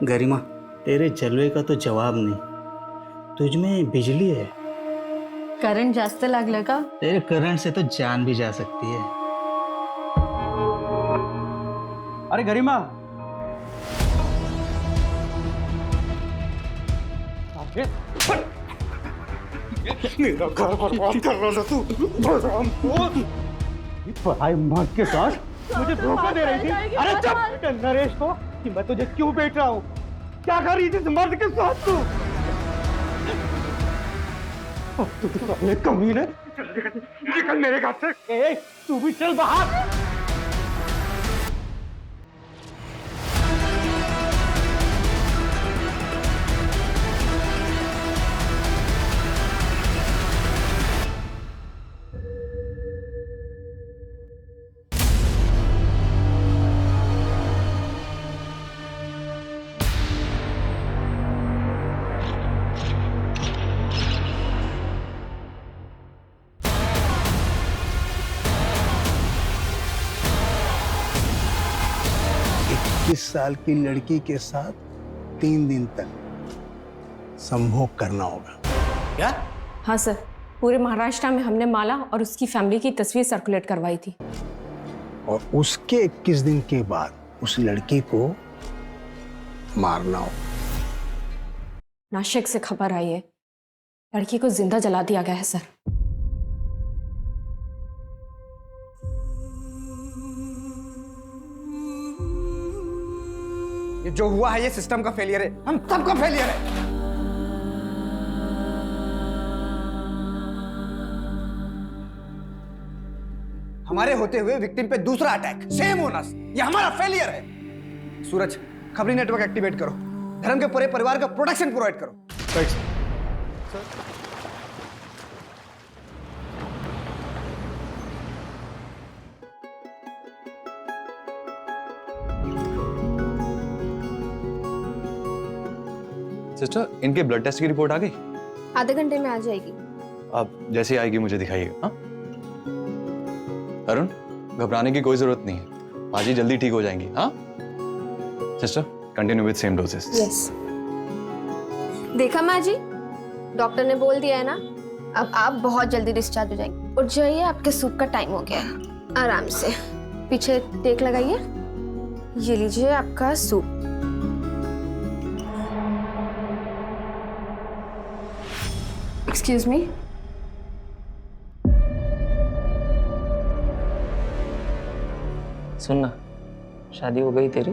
गरिमा, तेरे जलवे का तो जवाब नहीं। तुझ में बिजली है। करंट जास्त लागलं का? तेरे करंट से तो जान भी जा सकती है। अरे गरिमा, मेरा घर बर्बाद कर रहा था तू। पढ़ाई मर्द के साथ मुझे धोखा दे रही थी। अरे चुप नरेश को कि मैं तुझे क्यों बेच रहा हूँ। क्या कर रही थी इस मर्द के साथ तू? तू तो साले कमीने। निकल मेरे घर से। ए, तू भी चल बाहर। इस साल की लड़की के साथ 3 दिन तक संभोग करना होगा। क्या? हाँ सर, पूरे महाराष्ट्र में हमने माला और उसकी फैमिली की तस्वीर सर्कुलेट करवाई थी। और उसके 21 दिन के बाद उस लड़की को मारना होगा। नासिक से खबर आई है, लड़की को जिंदा जला दिया गया है सर। ये जो हुआ है ये सिस्टम का फेलियर है। हम सबका फेलियर है। हमारे होते हुए विक्टिम पे दूसरा अटैक, सेम ओनर्स। ये हमारा फेलियर है। सूरज, खबरी नेटवर्क एक्टिवेट करो। धर्म के पूरे परिवार का प्रोटेक्शन प्रोवाइड करो। सिस्टर, इनके ब्लड टेस्ट की रिपोर्ट आ गई? आधे घंटे में आ जाएगी। अब जैसे आएगी मुझे दिखाइएगा। हाँ अरुण, घबराने की कोई जरूरत नहीं है, बाजी जल्दी ठीक हो जाएंगी। हाँ sister, continue with same doses. Yes. देखा माँ जी, डॉक्टर ने बोल दिया है ना, अब आप बहुत जल्दी डिस्चार्ज हो जाएंगे। उठ जाइए, आपके सूप का टाइम हो गया है। आराम से पीछे टेक लगाइए। ये लीजिए आपका सूप। Excuse me. सुनना, शादी हो गई तेरी?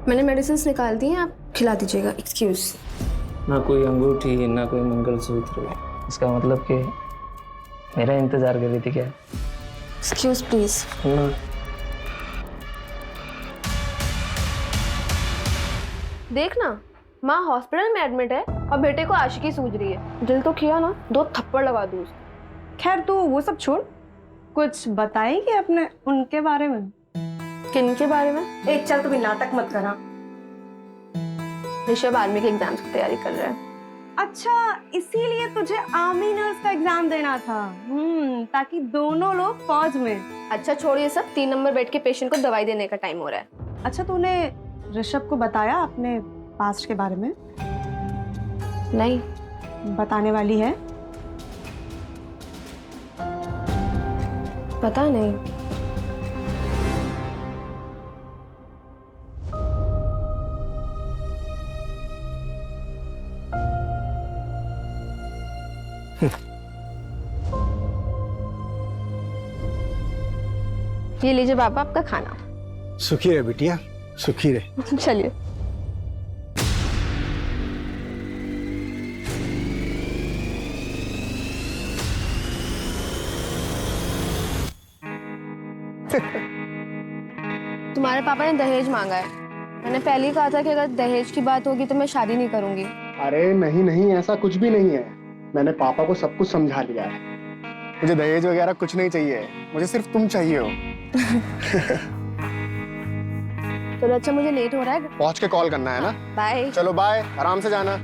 मैंने मेडिसिन निकाल दी हैं, आप खिला दीजिएगा। एक्सक्यूज। ना कोई अंगूठी, ना कोई मंगलसूत्र। इसका मतलब कि मेरा इंतजार कर रही थी क्या? Excuse please. सुनना, देखना, माँ हॉस्पिटल में एडमिट है और बेटे को आशिकी सूझ रही है। दिल तो किया ना, 2 थप्पड़ लगा दूँ उसको। खैर तू वो सब छोड़, कुछ बताएगी अपने उनके बारे में? किन के बारे में? एक चल, तू भी नाटक मत करा। ऋषभ आर्मी के एग्जाम्स की तैयारी कर रहा है। अच्छा, इसीलिए तुझे आर्मी नर्स का एग्जाम देना था? ताकि दोनों लोग फौज में। अच्छा छोड़िए सब, 3 नंबर बेड के पेशेंट को दवाई देने का टाइम हो रहा है। अच्छा, तूने ऋषभ को बताया अपने पास्ट के बारे में? नहीं। बताने वाली है? पता नहीं। ये लीजिए पापा आपका खाना। सुखी रहे बिटिया, सुखी रहे। चलिए। तुम्हारे पापा ने दहेज मांगा है। मैंने पहले ही कहा था कि अगर दहेज की बात होगी तो मैं शादी नहीं करूंगी। अरे नहीं नहीं, ऐसा कुछ भी नहीं है। मैंने पापा को सब कुछ समझा लिया है। मुझे दहेज वगैरह कुछ नहीं चाहिए, मुझे सिर्फ तुम चाहिए हो। चलो अच्छा, मुझे लेट हो रहा है। पहुंच के कॉल करना है ना? बाय। चलो बाय, आराम से जाना।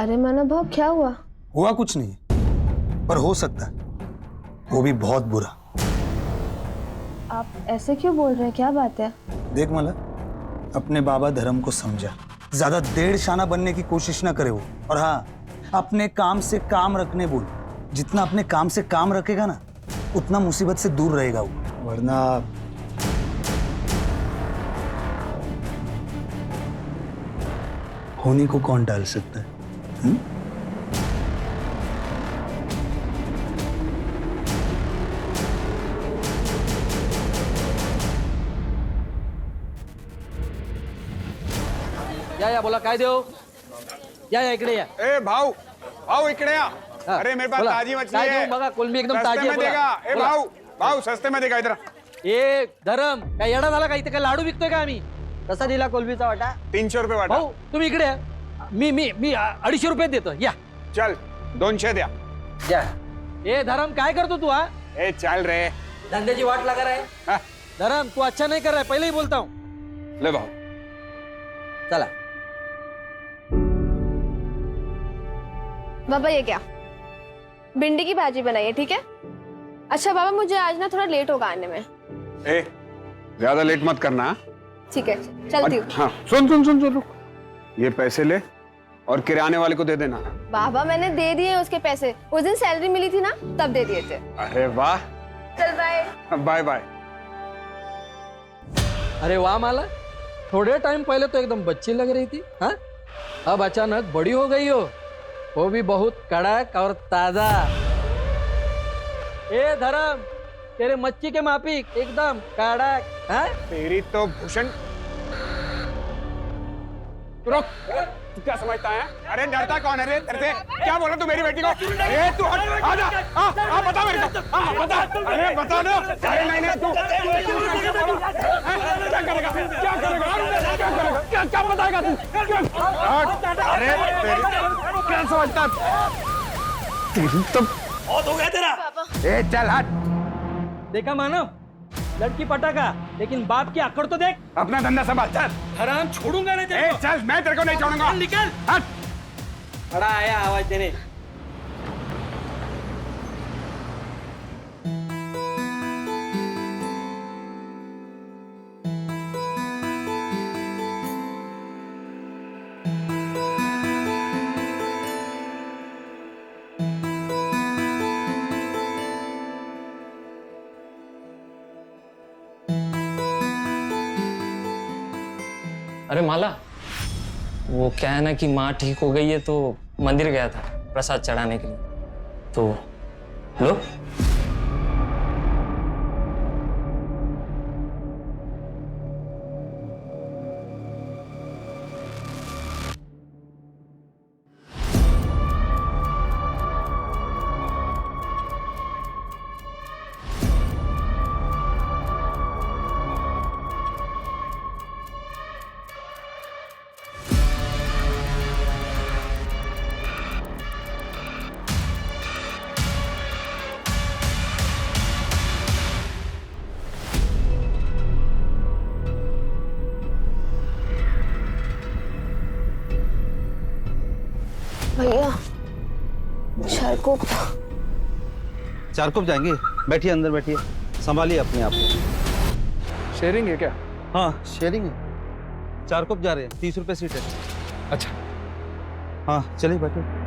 अरे महानुभाव क्या हुआ? हुआ कुछ नहीं, पर हो सकता है, वो भी बहुत बुरा। आप ऐसे क्यों बोल रहे हैं, क्या बात है? देख माला, अपने बाबा धर्म को समझा, ज्यादा देड़ शाना बनने की कोशिश ना करे वो। और हाँ, अपने काम से काम रखने बोल। जितना अपने काम से काम रखेगा ना, उतना मुसीबत से दूर रहेगा वो। वरना होने को कौन टाल सकता है? या बोला काय देऊ? या इकडे या. ए भाऊ, भाऊ इकडे या. हा, अरे मेरे पास बोला. ताजी मछली काय है. देऊ बघा, कोलंबी एकदम सस्ते ताजी आहे, में बोला. देगा. ए बोला. भाऊ, भाऊ सस्ते में देगा इधर. ए धरम, काय येडा झाला का? इथे काय लाडू विकतोय का आम्ही? कसा दिला कोलंबीचा वाटा? 300 रुपये वाटा. भाऊ तुम्ही इकडे या. मी 250 रुपये देतो. या चल 200 द्या. या. ए धरम, काय करतो तू? हा, ए चल रे. धंद्याची वाट लगा रहा है. हा, धरम, तू अच्छा नहीं कर रहा है, पहले ही बोलता हूँ. ले भाऊ. चला. बाबा ये क्या? भिंडी की भाजी बनाई है, ठीक है? अच्छा बाबा, मुझे आज ना थोड़ा लेट होगा आने में. ए ज्यादा लेट मत करना. हाँ? ठीक है, चलती हूँ. हाँ सुन सुन सुन सुन रुक. ये पैसे ले और किराने वाले को दे देना. बाबा मैंने दे दिए उसके पैसे, उस दिन सैलरी मिली थी ना, तब दे दिए थे. अरे वाह. चल बाय. Bye bye. अरे वाह माला, थोड़े टाइम पहले तो एकदम बच्ची लग रही थी, हाँ? अब अचानक बड़ी हो गई हो, वो भी बहुत कड़क और ताजा. ए धर्म, तेरे मच्छी के माफिक एकदम कड़क. हाँ? तेरी तो भूषण. रुक. तू क्या समझता है? अरे डरता कौन है रे तेरे से? क्या बोला तू मेरी बेटी को? अरे तू हट. आजा. हाँ बता मेरे को. हाँ बता. अरे बता दो. अरे नहीं नहीं तू क्या करेगा? क्या करेगा? क्या करेगा? क्या बताएगा तू? अरे क्या समझता? तेरी तो बहुत हो गया तेरा. ए चल हट. देखा मानव, लड़की पटाखा, लेकिन बाप की अकड़ तो देख. अपना धंधा संभाल. चल. हराम छोड़ूंगा नहीं तेरे को. चल मैं तेरे को नहीं छोड़ूंगा. निकल. हट. बड़ा आया आवाज देने. अरे माला, वो क्या है ना कि माँ ठीक हो गई है तो मंदिर गया था प्रसाद चढ़ाने के लिए. तो लो. भैया चारकोप. चारकोप जाएंगे. बैठिए, अंदर बैठिए, संभालिए अपने आप को. शेयरिंग है क्या? हाँ शेयरिंग है. चारकोप जा रहे हैं, 30 रुपये सीट है. अच्छा. हाँ चलिए बैठिए.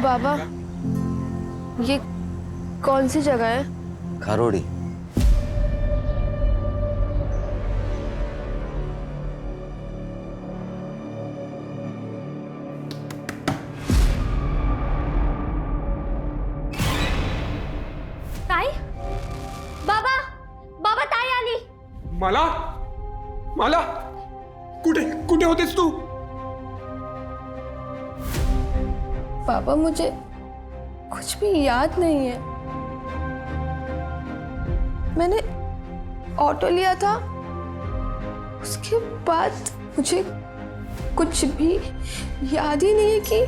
बाबा ये कौन सी जगह है? खारोड़ी. माला, माला, कुठे कुठे होतेस तू? पापा मुझे कुछ भी याद नहीं है। मैंने ऑटो लिया था, उसके बाद मुझे कुछ भी याद ही नहीं है कि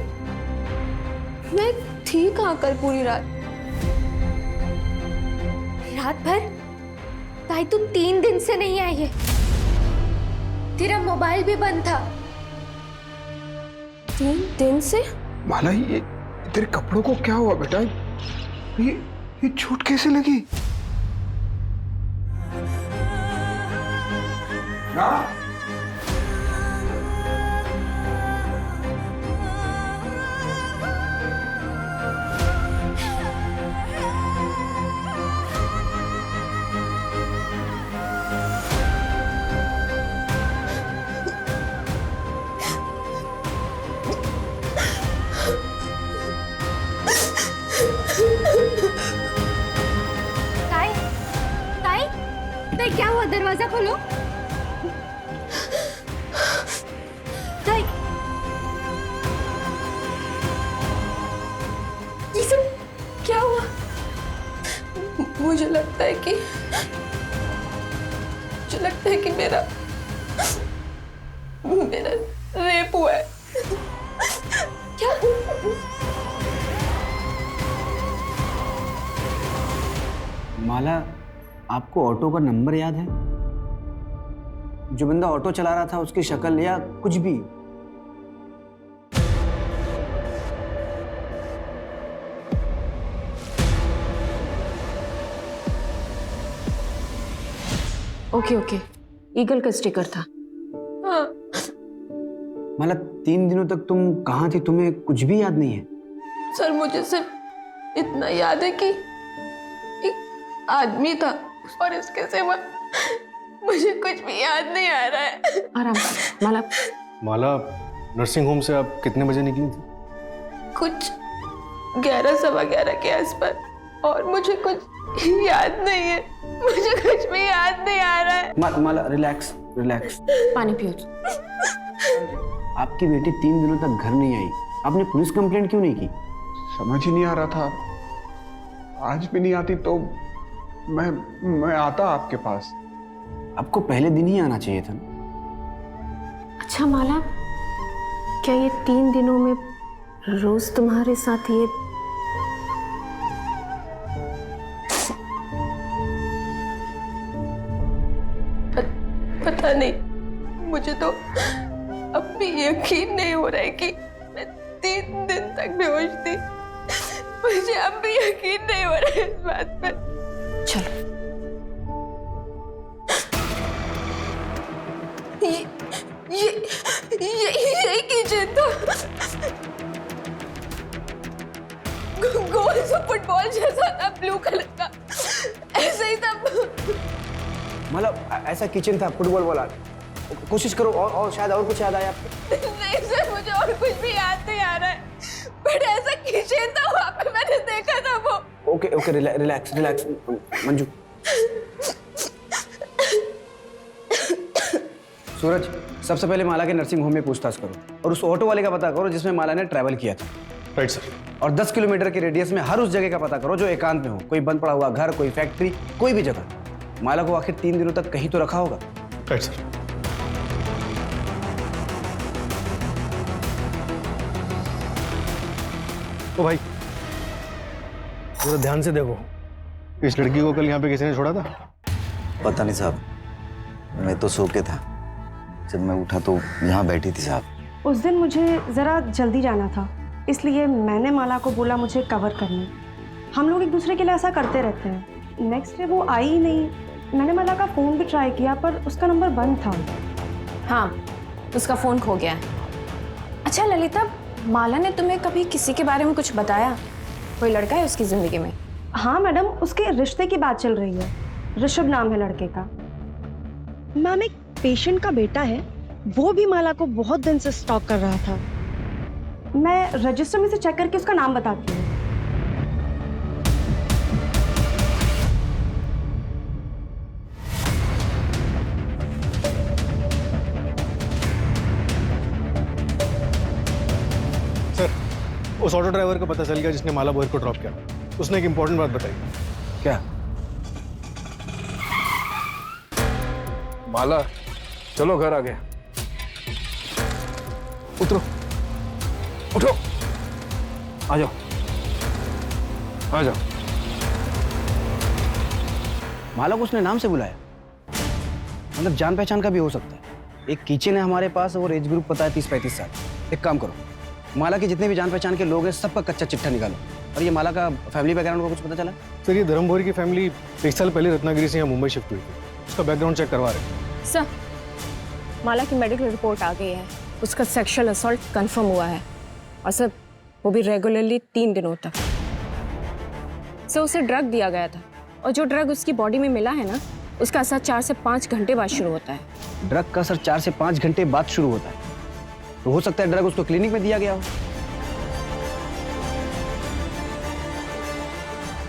मैं थी कहाँ कल पूरी रात। रात भर? ताई तुम 3 दिन से नहीं आई है, तेरा मोबाइल भी बंद था। 3 दिन से? माला, ये तेरे कपड़ों को क्या हुआ बेटा? ये चोट कैसे लगी? ना? ताई, ताई, ताई क्या हुआ? दरवाजा खोलो। ताई, ये सब क्या हुआ? मुझे लगता है कि मेरा रेप हुआ है। क्या? माला, आपको ऑटो का नंबर याद है? जो बंदा ऑटो चला रहा था उसकी शक्ल या कुछ भी? ओके, ईगल का स्टिकर था। हाँ। माला, 3 दिनों तक तुम कहाँ थी? तुम्हें कुछ भी याद नहीं है? सर, मुझे सिर्फ इतना याद है कि एक आदमी था और इसके सिवा मुझे कुछ भी याद नहीं आ रहा है। आराम से माला। माला, नर्सिंग होम से आप कितने बजे निकली थी? कुछ 11 सवा 11 के आसपास, और मुझे कुछ याद नहीं है। मुझे कुछ भी याद नहीं आ रहा है। माला, रिलैक्स रिलैक्स। पानी पियो। आपकी बेटी 3 दिनों तक घर नहीं आई, आपने पुलिस कंप्लेंट क्यों नहीं की? समझ ही नहीं आ रहा था। आज भी नहीं आती तो मैं आता आपके पास। आपको पहले दिन ही आना चाहिए था। अच्छा माला, क्या ये 3 दिनों में रोज तुम्हारे साथ ये पता नहीं, मुझे तो अब भी यकीन नहीं हो रहा है कि मैं 3 दिन तक बेहोश थी। मुझे अब भी यकीन नहीं हो रहा है इस बात पे। चलो यही किचन था। गोल सा फुटबॉल जैसा था, ब्लू कलर का, ऐसे ही था। मतलब ऐसा किचन था, फुटबॉल वाला? कोशिश करो और शायद और कुछ याद आया आपको। नहीं सर, मुझे और कुछ भी याद नहीं आ रहा है, बट ऐसा किचन था, वहां पे मैंने देखा था वो। Okay, relax Manju. सूरज, सबसे पहले माला के नर्सिंग होम में पूछताछ करो और उस ऑटो वाले का पता करो जिसमें माला ने ट्रैवल किया था। Right sir. और 10 किलोमीटर के रेडियस में हर उस जगह का पता करो जो एकांत में हो, कोई बंद पड़ा हुआ घर, कोई फैक्ट्री, कोई भी जगह। माला को आखिर 3 दिनों तक कहीं तो रखा होगा। Right sir. तो भाई जरा ध्यान से देखो, इस लड़की को कल यहाँ पे किसी ने छोड़ा था? पता नहीं साहब, मैं तो सो के था, जब मैं उठा तो यहाँ बैठी थी साहब। उस दिन मुझे ज़रा जल्दी जाना था, इसलिए मैंने माला को बोला मुझे कवर करने। हम लोग एक दूसरे के लिए ऐसा करते रहते हैं। नेक्स्ट डे वो आई ही नहीं। मैंने माला का फ़ोन भी ट्राई किया पर उसका नंबर बंद था। हाँ, उसका फ़ोन खो गया है। अच्छा ललिता, माला ने तुम्हें कभी किसी के बारे में कुछ बताया? कोई लड़का है उसकी ज़िंदगी में? हाँ मैडम, उसके रिश्ते की बात चल रही है। ऋषभ नाम है लड़के का। मैम, एक पेशेंट का बेटा है, वो भी माला को बहुत दिन से स्टॉक कर रहा था। मैं रजिस्टर में से चेक करके उसका नाम बताती हूँ। सर, उस ऑटो ड्राइवर का पता चल गया जिसने माला बोयर को ड्रॉप किया। उसने एक इंपॉर्टेंट बात बताई। क्या? माला, चलो घर आ गए। उतरो, उठो, आ जाओ, आ जाओ। माला को उसने नाम से बुलाया, मतलब जान पहचान का भी हो सकता है। एक किचन है हमारे पास और एज ग्रुप पता है 30-35 साल। एक काम करो, माला के जितने भी जान पहचान के लोग हैं सबका कच्चा चिट्ठा निकालो। और ये माला का फैमिली बैकग्राउंड का कुछ पता चला? सर, ये धर्म बोयर की फैमिली 1 साल पहले रत्नागिरी से यहाँ मुंबई शिफ्ट हुई थी। उसका बैकग्राउंड चेक करवा रहे हैं। सर, माला की मेडिकल रिपोर्ट आ गई है। उसका सेक्सुअल असॉल्ट कंफर्म हुआ है, और सर वो भी रेगुलरली 3 दिनों तक। सर, उसे ड्रग दिया गया था, और जो ड्रग उसकी बॉडी में मिला है ना, उसका असर 4 से 5 घंटे बाद शुरू होता है। ड्रग का असर 4 से 5 घंटे बाद शुरू होता है, तो हो सकता है ड्रग उसको क्लिनिक में दिया गया हो।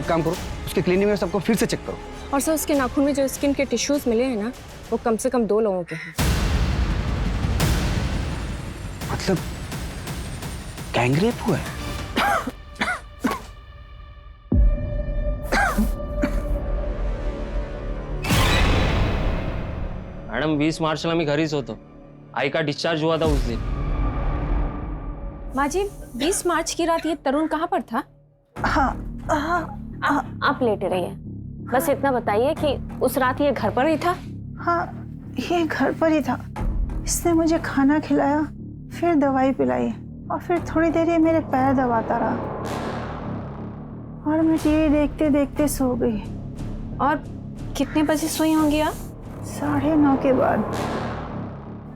एक काम करो, उसके क्लिनिक में सबको फिर से चेक करो। और सर, उसके नाखून में जो स्किन के टिश्यूज मिले हैं ना, वो कम से कम 2 लोगों के हैं। मतलब गैंगरेप हुआ है? मैडम 20 मार्च में घरीच होतो. आई का डिस्चार्ज हुआ था उस दिन. माँ जी, 20 मार्च की रात ये तरुण कहाँ पर था? आप लेटे रहिए, बस इतना बताइए कि उस रात ये घर पर ही था? हाँ, ये घर पर ही था। इसने मुझे खाना खिलाया, फिर दवाई पिलाई, और फिर थोड़ी देर ये मेरे पैर दबाता रहा, और मैं टीवी देखते देखते सो गई। और कितने बजे सोई होंगी आप? 9:30 के बाद।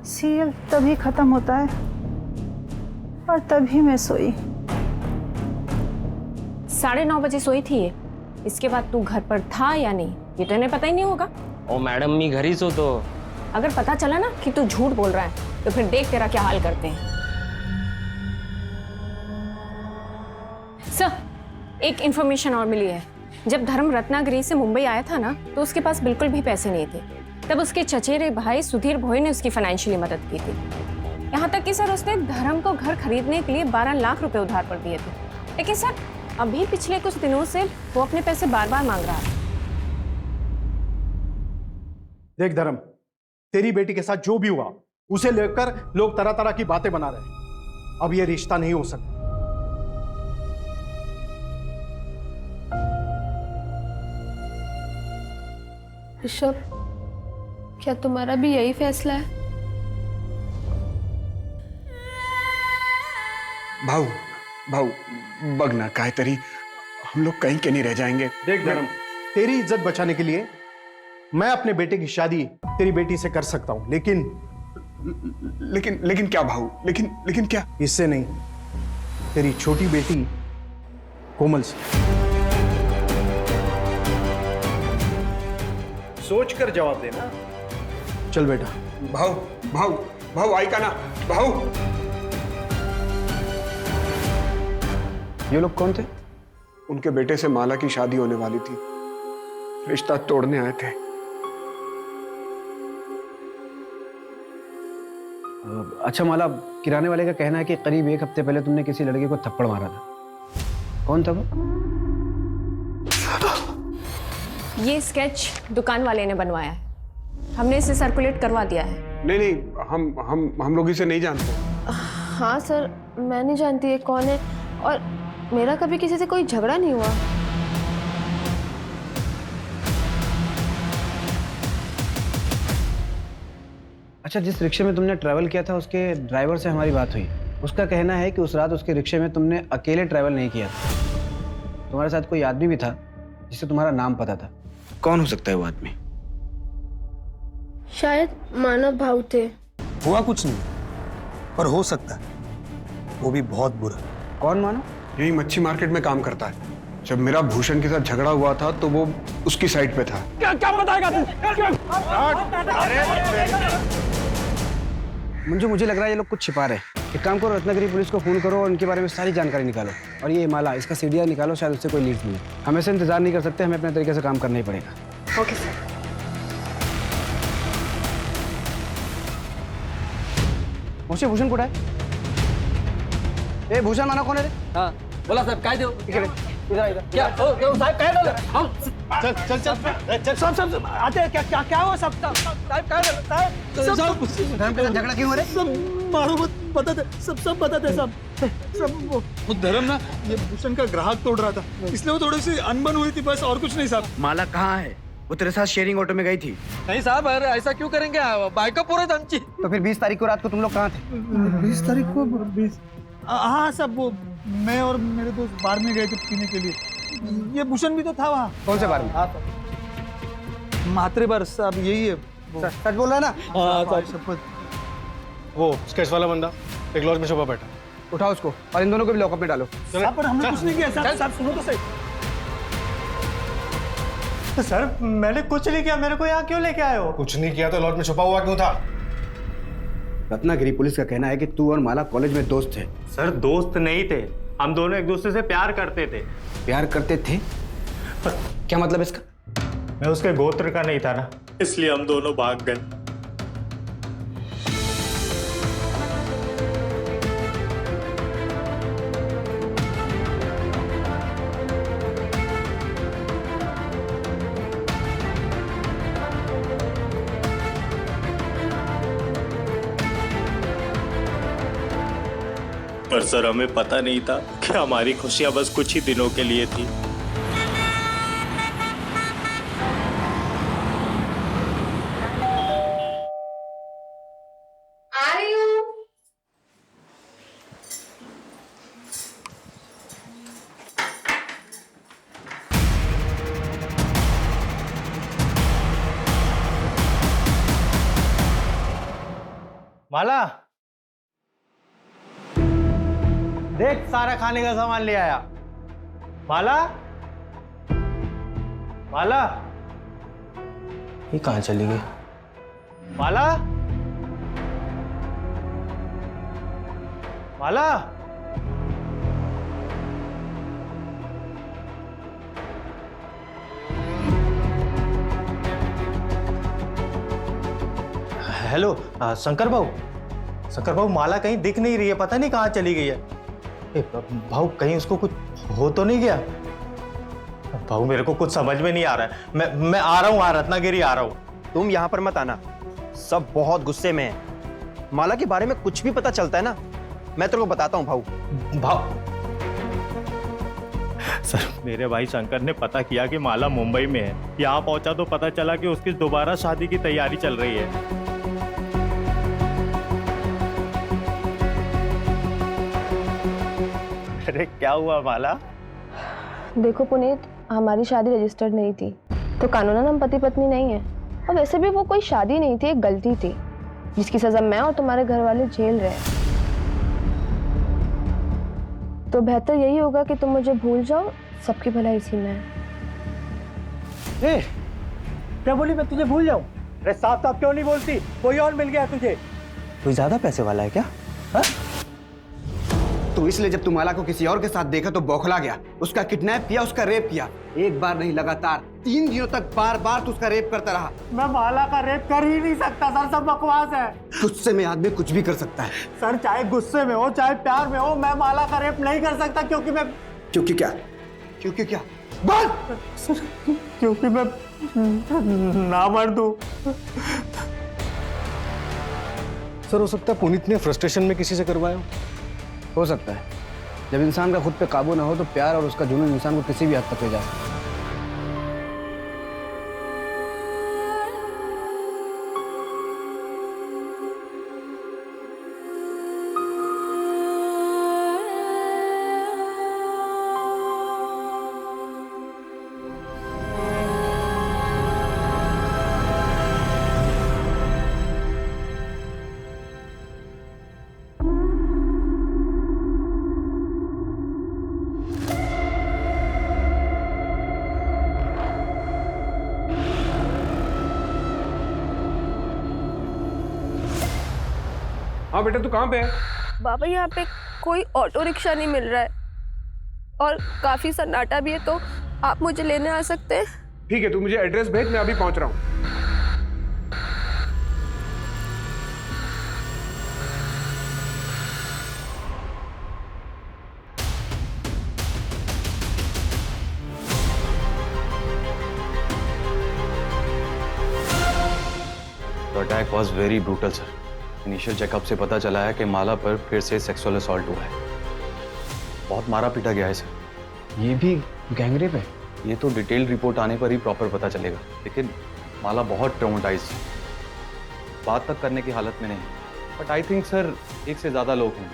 सीरियल तभी खत्म होता है और तभी मैं सोई। 9:30 बजे सोई थी ये। इसके बाद तू घर पर था या नहीं, ये तो इन्हें पता ही नहीं होगा। ओ मैडम, मी घरीच होतो. अगर पता चला ना कि तू झूठ बोल रहा है, तो फिर देख तेरा क्या हाल करते हैं। सर, एक इंफॉर्मेशन और मिली है। जब धर्म रत्नागिरी से मुंबई आया था ना, तो उसके पास बिल्कुल भी पैसे नहीं थे। तब उसके चचेरे भाई सुधीर भोई ने उसकी फाइनेंशियली मदद की थी। यहाँ तक कि सर, उसने धर्म को घर खरीदने के लिए 12 लाख रुपए उधार पर दिए थे। लेकिन सर, अभी पिछले कुछ दिनों से वो अपने पैसे बार बार मांग रहा है। देख धर्म, तेरी बेटी के साथ जो भी हुआ, उसे लेकर लोग तरह तरह की बातें बना रहे हैं। अब ये रिश्ता नहीं हो सकता। ऋषभ, क्या तुम्हारा भी यही फैसला है? भाऊ भाऊ बघ ना, काहीतरी हम लोग कहीं के नहीं रह जाएंगे। देख धर्म, तेरी इज्जत बचाने के लिए मैं अपने बेटे की शादी तेरी बेटी से कर सकता हूं, लेकिन लेकिन क्या भाऊ? लेकिन क्या? इससे नहीं, तेरी छोटी बेटी कोमल से। सोच कर जवाब देना। चल बेटा। भाऊ भाऊ भाऊ, आई का ना भाऊ। ये लोग कौन थे? उनके बेटे से माला की शादी होने वाली थी, रिश्ता तोड़ने आए थे। अच्छा माला, किराने वाले का कहना है कि करीब 1 हफ्ते पहले तुमने किसी लड़के को थप्पड़ मारा था। कौन था वो? ये स्केच दुकान वाले ने बनवाया है। हमने इसे सर्कुलेट करवा दिया है। नहीं, हम लोग इसे नहीं जानते। हाँ सर, मैं नहीं जानती ये कौन है, और मेरा कभी किसी से कोई झगड़ा नहीं हुआ। अच्छा, जिस रिक्शे में तुमने ट्रैवल किया था, उसके ड्राइवर से हमारी बात हुई। उसका कहना है कि उस रात उसके रिक्शे में तुमने अकेले ट्रैवल नहीं किया था। तुम्हारे साथ कोई आदमी भी था जिससे तुम्हारा नाम पता था। कौन हो सकता है वो आदमी? शायद मानव भाव थे। हुआ कुछ नहीं, पर हो सकता है वो भी बहुत बुरा। कौन मानो? यही मच्छी मार्केट में काम करता है। जब मेरा भूषण के साथ झगड़ा हुआ था तो वो उसकी साइड पे था। क्या बताएगा तू? मंजू, मुझे लग रहा है ये लोग कुछ छिपा रहे हैं। एक काम करो, रत्नागिरी पुलिस को फोन करो और उनके बारे में सारी जानकारी निकालो। और ये माला, इसका सीडीआर निकालो, शायद उससे कोई लीड मिले। हम ऐसे इंतजार नहीं कर सकते, हमें अपने तरीके से काम करना ही पड़ेगा। Okay sir. मुझे भूषण कुठं आहे? ए भूषण माना कौन है रे? हाँ बोला साहब काय देऊ इकडे इधर इधर क्या साहब काय झालं चल चल चल चल सब आते क्या क्या क्या हुआ सब साहब काय झालं साहब धर्म के साथ झगड़ा क्यों हो रहे? सब मारो मत बताते सब बताते सब वो धर्म ना ये भूषण का ग्राहक तोड़ रहा था इसलिए वो थोड़ी सी अनबन हुई थी बस और कुछ नहीं साहब। माला कहाँ है? वो तेरे साथ शेयरिंग ऑटो में गई थी। नहीं साहब अरे ऐसा क्यों करेंगे बाइका पूरे आमची तो फिर 20 तारीख को रात को तुम लोग कहाँ थे? 20 तारीख को 20 हाँ सब वो मैं और मेरे दोस्त बार में गए थे पीने के लिए। ये भूषण भी तो था वहाँ। कौन से बार में? मात्रे बार साहब यही है सच बोल रहा है ना? हाँ साहब शपथ। वो स्केच वाला बंदा एक लॉज में छुपा बैठा। उठाओ उसको और इन दोनों को भी लॉकअप में डालो। साहब पर हमने कुछ नहीं किया साहब। साहब सुनो तो सही। सर मैंने कुछ नहीं किया मेरे को यहाँ क्यों लेके आए हो? कुछ नहीं किया तो लॉज में छुपा हुआ क्यों था? रत्नागिरी पुलिस का कहना है कि तू और माला कॉलेज में दोस्त थे। सर दोस्त नहीं थे, हम दोनों एक दूसरे से प्यार करते थे। प्यार करते थे? क्या मतलब इसका? मैं उसके गोत्र का नहीं था ना, इसलिए हम दोनों भाग गए। पर सर हमें पता नहीं था कि हमारी खुशियां बस कुछ ही दिनों के लिए थी। आ रही हूँ। माला देख सारा खाने का सामान ले आया। माला माला ये कहाँ चली गई? माला माला हेलो शंकर भाऊ माला कहीं दिख नहीं रही है, पता नहीं कहाँ चली गई है। भाऊ कहीं उसको कुछ हो तो नहीं गया? भाऊ मेरे को कुछ समझ में नहीं आ रहा है। मैं आ रहा हूँ, रत्नागिरी आ रहा हूँ। तुम यहाँ पर मत आना, सब बहुत गुस्से में है। माला के बारे में कुछ भी पता चलता है ना, मैं तेरे को बताता हूँ भाऊ। सर मेरे भाई शंकर ने पता किया कि माला मुंबई में है। यहाँ पहुंचा तो पता चला कि उसकी दोबारा शादी की तैयारी चल रही है। अरे क्या हुआ माला? देखो पुनीत, हमारी शादी रजिस्टर्ड नहीं थी तो कानूनन हम पति पत्नी नहीं है, और वैसे भी वो कोई शादी नहीं थी, एक गलती थी जिसकी सजा मैं और तुम्हारे घर वाले झेल रहे हैं। तो बेहतर यही होगा कि तुम मुझे भूल जाओ, सबकी भलाई इसी में है। क्या बोली मैं तुझे भूल जाऊं? अरे साफ साफ क्यों नहीं बोलती? कोई और मिल गया तुझे? कोई ज्यादा पैसे वाला है क्या? हा? तो इसलिए जब तू माला को किसी और के साथ देखा तो बौखला गया, उसका किडनैप किया, उसका रेप किया। एक बार नहीं लगातार 3 दिनों तक बार बार तू उसका रेप करता रहा। मैं माला का रेप कर ही नहीं सकता सर, सब बकवास है। गुस्से में आदमी कुछ भी कर सकता है सर, चाहे गुस्से में हो चाहे प्यार में हो, मैं माला का रेप नहीं कर सकता। क्योंकि मैं क्योंकि क्या? क्योंकि क्या? बोल सर, क्योंकि मैं ना मर दूं। सर हो सकता है पुनीत ने फ्रस्ट्रेशन में किसी से करवाया हो सकता है। जब इंसान का खुद पे काबू ना हो तो प्यार और उसका जुनून इंसान को किसी भी हद तक ले जाए। हाँ बेटा तू कहाँ पे है? बाबा यहाँ पे कोई ऑटो रिक्शा नहीं मिल रहा है और काफी सन्नाटा भी है, तो आप मुझे लेने आ सकते हैं? ठीक है, तू मुझे एड्रेस भेज, मैं अभी पहुंच रहा हूँ। The attack was very brutal sir. Initial checkup से पता चला है कि माला पर फिर से सेक्सुअल असॉल्ट हुआ है। बहुत मारा पीटा गया है सर। ये भी गैंगरेप है? ये तो डिटेल्ड रिपोर्ट आने पर ही प्रॉपर पता चलेगा, लेकिन माला बहुत ट्रॉमेटाइज्ड है, बात तक करने की हालत में नहीं। बट आई थिंक सर एक से ज्यादा लोग हैं।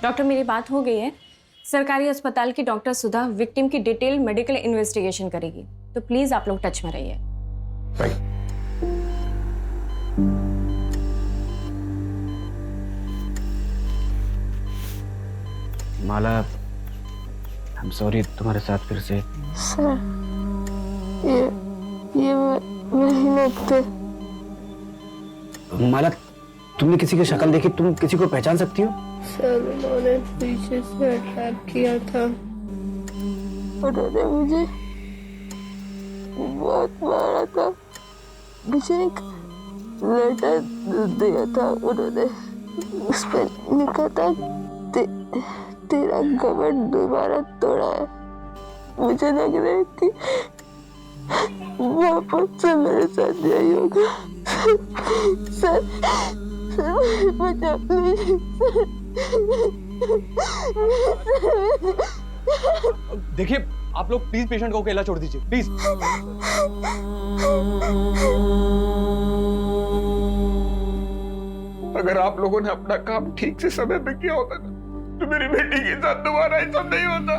डॉक्टर मेरी बात हो गई है। सरकारी अस्पताल की डॉक्टर सुधा विक्टिम की डिटेल मेडिकल इन्वेस्टिगेशन करेगी, तो प्लीज आप लोग टच में रहिए। माला, आई एम सॉरी तुम्हारे साथ फिर से। सर ये वही लोग थे। माला, तुमने किसी की शक्ल देखी? तुम किसी को पहचान सकती हो? सर उन्होंने पीछे से अटैक किया था, उन्होंने मुझे बहुत मारा था, मुझे एक लेटर दिया था उन्होंने, उस पर लिखा था तेरा कमर दोबारा तोड़ा है। मुझे लग रहा है कि वापस से मेरे साथ यही होगा। सर बचा प्लीज। देखिए आप लोग प्लीज पेशेंट को अकेला छोड़ दीजिए प्लीज। अगर आप लोगों ने अपना काम ठीक से समय पे किया होता ना, तो मेरी बेटी के साथ दोबारा ऐसा नहीं होता।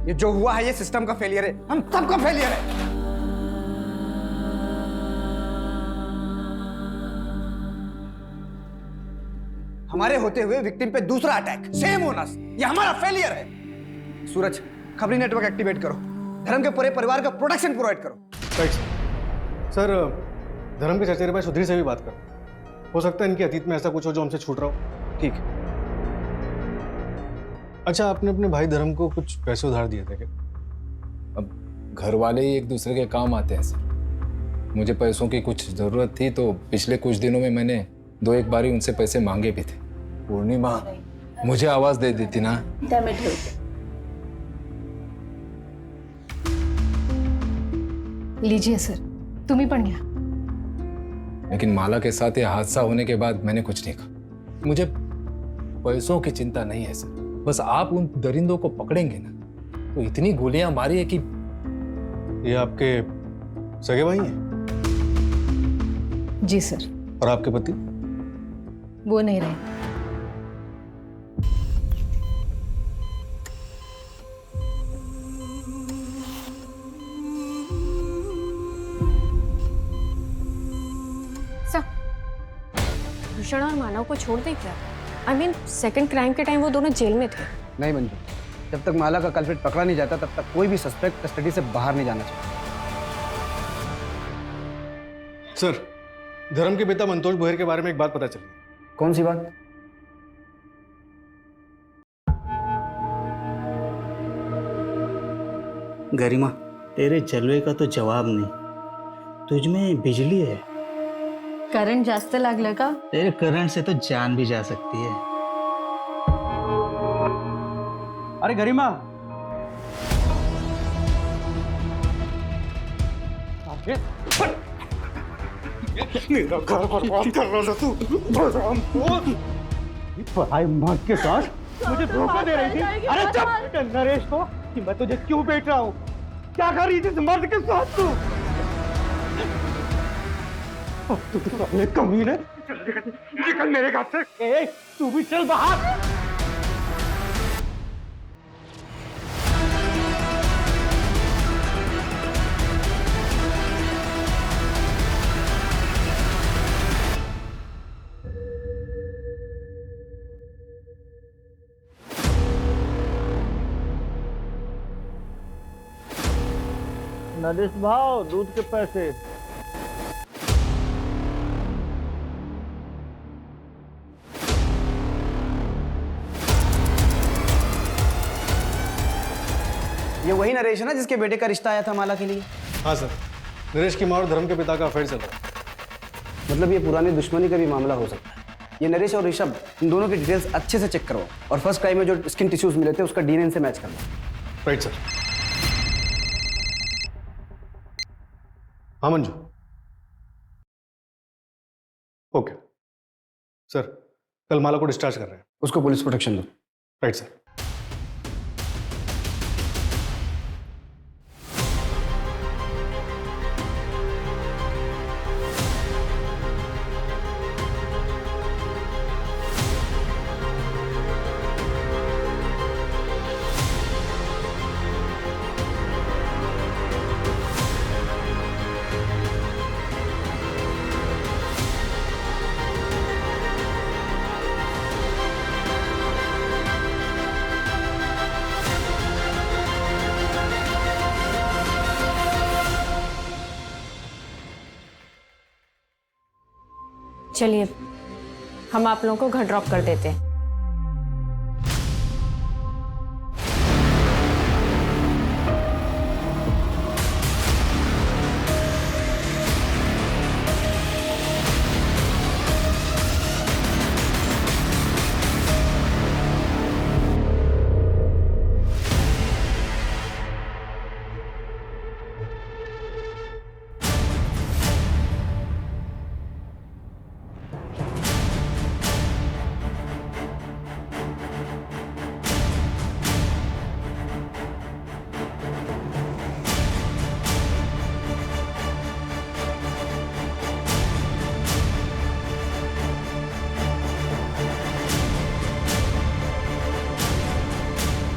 ये जो हुआ है ये सिस्टम का फेलियर है, हम सबका फेलियर है। हमारे होते हुए विक्टिम पे दूसरा अटैक, सेम ओनर्स, ये हमारा फेलियर है। सूरज, खबरी नेटवर्क एक्टिवेट करो, धर्म के पूरे परिवार का प्रोटेक्शन प्रोवाइड करो। राइट सर, धर्म के चचेरे भाई सुधीर से भी बात करो, हो सकता है इनके अतीत में ऐसा कुछ हो जो हमसे छूट रहा हो। ठीक है। अच्छा, आपने अपने भाई धर्म को कुछ पैसे उधार दिए थे क्या? अब घर वाले ही एक दूसरे के काम आते हैं सर। मुझे पैसों की कुछ ज़रूरत थी तो पिछले कुछ दिनों में मैंने 2-1 बार ही उनसे पैसे मांगे भी थे। पूर्णिमा मुझे आवाज़ दे देती ना। लीजिए सर, तुम्ही पण घ्या। लेकिन माला के साथ ये हादसा होने के बाद मैंने कुछ नहीं कहा। मुझे पैसों की चिंता नहीं है सर, बस आप उन दरिंदों को पकड़ेंगे ना तो इतनी गोलियां मारी है कि। ये आपके सगे भाई हैं? जी सर। और आपके पति? वो नहीं रहे। सर, भूषण और मानव को छोड़ दे क्या? I mean, सेकंड क्राइम के टाइम वो दोनों जेल में थे। नहीं मंजू, जब तक माला का कल्प्रिट पकड़ा नहीं जाता तब तक कोई भी सस्पेक्ट कस्टडी से बाहर नहीं जाना चाहिए। सर, धर्म के पिता मंतोष बोहर के बारे में एक बात पता चली। कौन सी बात? गरिमा, तेरे जलवे का तो जवाब नहीं, तुझ में बिजली है। करंट जास्त लागलं का? तेरे करंट से तो जान भी जा सकती है। अरे गरिमा, मेरा घर बर्बाद कर रहा था तू। पढ़ाई मर्द के साथ मुझे धोखा दे रही थी। अरे चुप नरेश को कि मैं तुझे क्यों बेच रहा हूँ? क्या कर रही थी इस मर्द के साथ तू? तू तो साले कमीने, निकल मेरे घर से। ए, तू भी चल बाहर। नरेश भाव, दूध के पैसे। ये वही नरेश है ना जिसके बेटे का रिश्ता आया था माला के लिए? हाँ सर, नरेश की माँ और धर्म के पिता का अफेयर चल रहा है। मतलब ये पुरानी दुश्मनी का भी मामला हो सकता है। ये नरेश और ऋषभ, इन दोनों की डिटेल्स अच्छे से चेक करवाओ और फर्स्ट क्राइम में जो स्किन टिश्यूज मिले थे उसका डीएनए से मैच करवाओ। Right sir. हाँ मंजू। ओके सर, कल माला को डिस्चार्ज कर रहे हैं। उसको पुलिस प्रोटेक्शन दो। Right sir. चलिए हम आप लोगों को घर ड्रॉप कर देते हैं।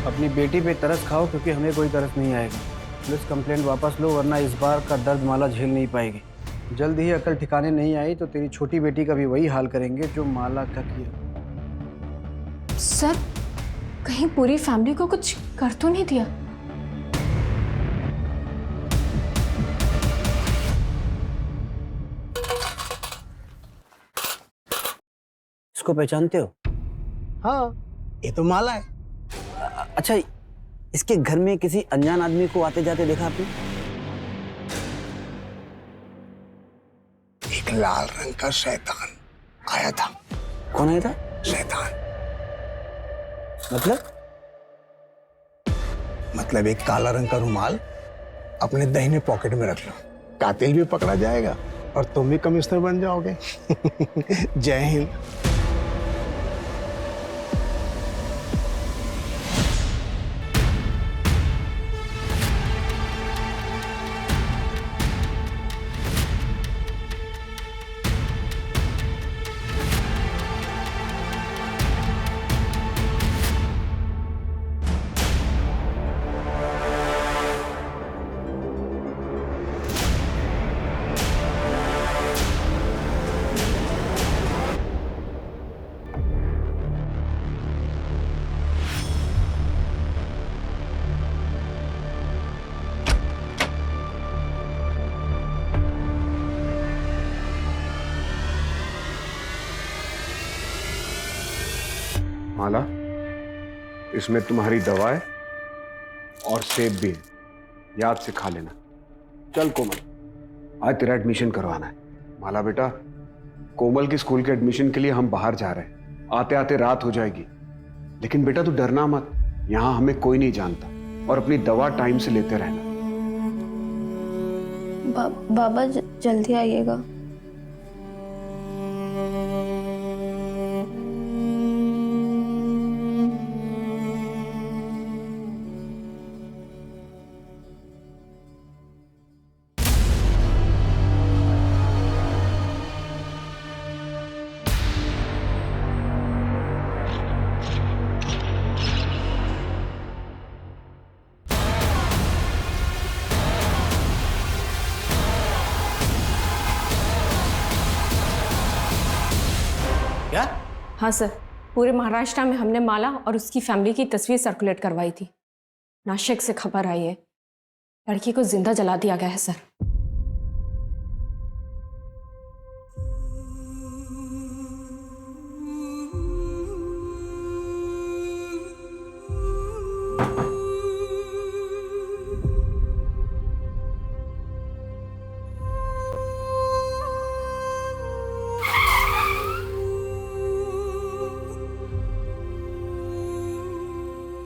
अपनी बेटी पे तरस खाओ क्योंकि हमें कोई तरस नहीं आएगा। पुलिस कंप्लेंट वापस लो वरना इस बार का दर्द माला झेल नहीं पाएगी। जल्द ही अकल ठिकाने नहीं आई तो तेरी छोटी बेटी का भी वही हाल करेंगे जो माला का किया। सर कहीं पूरी फैमिली को कुछ कर तो नहीं दिया? इसको पहचानते हो? हाँ, ये तो माला है। अच्छा, इसके घर में किसी अनजान आदमी को आते जाते देखा आपने? एक लाल रंग का शैतान आया था। कौन आया था? शैतान मतलब एक काला रंग का रुमाल अपने दाहिने पॉकेट में रख लो, कातिल भी पकड़ा जाएगा और तुम भी कमिश्नर बन जाओगे। जय हिंद। माला, इसमें तुम्हारी दवा है और सेब भी है, याद से खा लेना। चल कोमल, आज तेरा एडमिशन करवाना है। माला बेटा, कोमल की स्कूल के एडमिशन के लिए हम बाहर जा रहे हैं। आते आते रात हो जाएगी, लेकिन बेटा तू डरना मत, यहाँ हमें कोई नहीं जानता। और अपनी दवा टाइम से लेते रहना। बाबा जल्दी आइएगा। क्या? हाँ सर, पूरे महाराष्ट्र में हमने माला और उसकी फैमिली की तस्वीर सर्कुलेट करवाई थी। नासिक से खबर आई है, लड़की को जिंदा जला दिया गया है सर।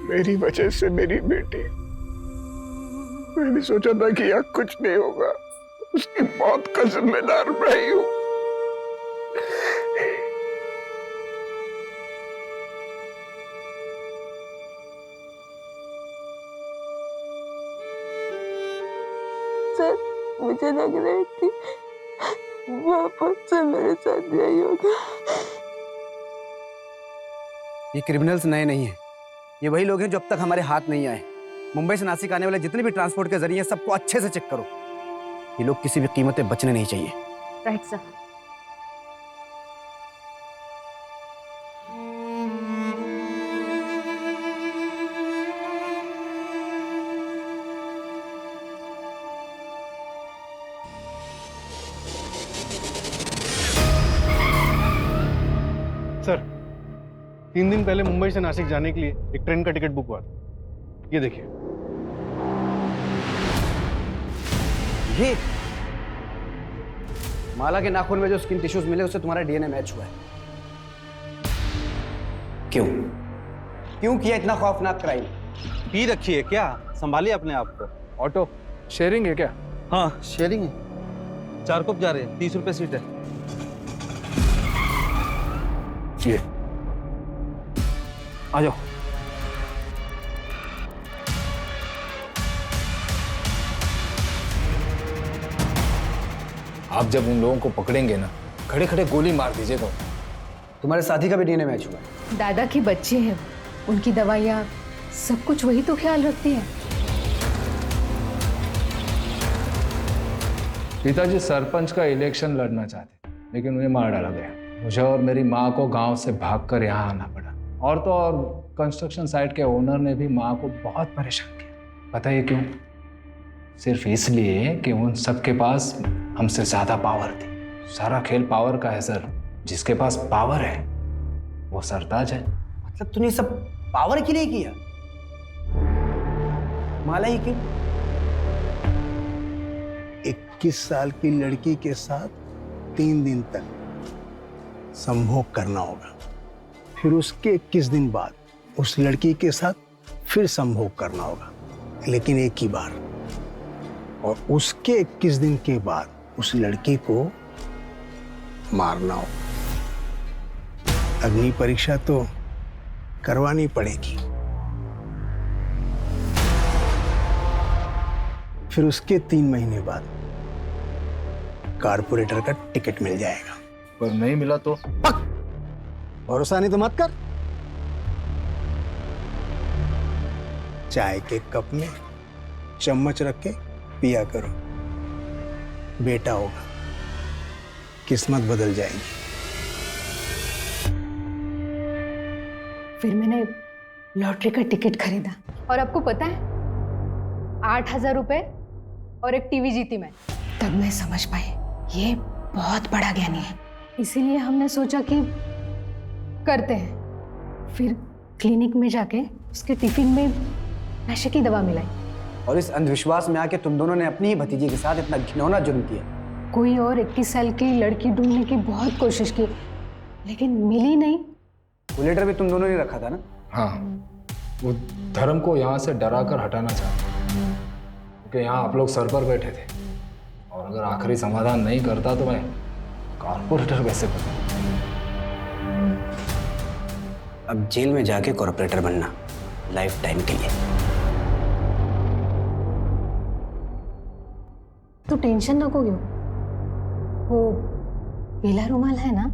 मेरी वजह से मेरी बेटी, मैंने सोचा था कि यहाँ कुछ नहीं होगा, उसकी मौत का जिम्मेदार मैं ही हूँ। सर, मुझे लग रही थी वापस से मेरे साथ यही होगा। ये क्रिमिनल्स नए नहीं हैं, ये वही लोग हैं जो अब तक हमारे हाथ नहीं आए। मुंबई से नासिक आने वाले जितने भी ट्रांसपोर्ट के जरिए हैं, सबको अच्छे से चेक करो। ये लोग किसी भी कीमत पे बचने नहीं चाहिए। Right sir. सर, 3 दिन पहले मुंबई से नासिक जाने के लिए एक ट्रेन का टिकट बुक हुआ था। ये देखिए। ये माला के नाखून में जो स्किन टिश्यूज मिले उससे तुम्हारा डीएनए मैच हुआ है। क्यों क्यों किया इतना खौफनाक क्राइम? पी रखी है क्या? संभालिए अपने आप को। ऑटो शेयरिंग है क्या? हाँ शेयरिंग है। 4 कप जा रहे हैं, 30 रुपए सीट है। ये आ जाओ। आप जब उन लोगों को पकड़ेंगे ना, खड़े खड़े गोली मार दीजिएगा। तुम्हारे साथी का भी डीएनए मैच हुआ है। दादा की बच्चे हैं, उनकी दवाइयाँ सब कुछ वही तो ख्याल रखती है। पिताजी सरपंच का इलेक्शन लड़ना चाहते, लेकिन उन्हें मार डाला गया। मुझे और मेरी माँ को गांव से भागकर यहाँ आना पड़ा। और तो और कंस्ट्रक्शन साइट के ओनर ने भी माँ को बहुत परेशान किया। पता है क्यों? सिर्फ इसलिए कि उन सबके पास हमसे ज्यादा पावर थी। सारा खेल पावर का है सर। जिसके पास पावर है वो सरताज है। मतलब तूने सब पावर के लिए किया? माला ही क्यों? 21 साल की लड़की के साथ 3 दिन तक संभोग करना होगा, फिर उसके 21 दिन बाद उस लड़की के साथ फिर संभोग करना होगा, लेकिन एक ही बार। और उसके 21 दिन के बाद उस लड़की को मारना होगा। अग्नि परीक्षा तो करवानी पड़ेगी। फिर उसके 3 महीने बाद कारपोरेटर का टिकट मिल जाएगा। पर नहीं मिला तो? भरोसा नहीं तो मत कर। चाय के कप में चम्मच रख के पिया करो, बेटा होगा, किस्मत बदल जाएगी। फिर मैंने लॉटरी का टिकट खरीदा और आपको पता है 8,000 रुपए और एक टीवी जीती मैं। तब मैं समझ पाई ये बहुत बड़ा ज्ञानी है। इसीलिए हमने सोचा कि करते हैं। फिर क्लिनिक में जाके उसके टिफिन में नशे की दवा मिलाई। और इस अंधविश्वास में आके तुम दोनों ने अपनी ही भतीजी के साथ इतना घिनौना जुर्म किया। कोई और 21 साल की लड़की ढूंढने की बहुत कोशिश की, लेकिन मिली नहीं। वो लेटर भी तुम दोनों ने रखा था ना? हाँ, वो धर्म को यहाँ से डरा कर हटाना चाहते, क्योंकि यहाँ आप लोग सर पर बैठे थे। और अगर आखिरी समाधान नहीं करता तो मैं कॉर्पोरेटर कैसे बनूं? अब जेल में जाके कॉर्पोरेटर बनना लाइफ टाइम के लिए। तो टेंशन नको क्यों? वो पीला रुमाल है ना,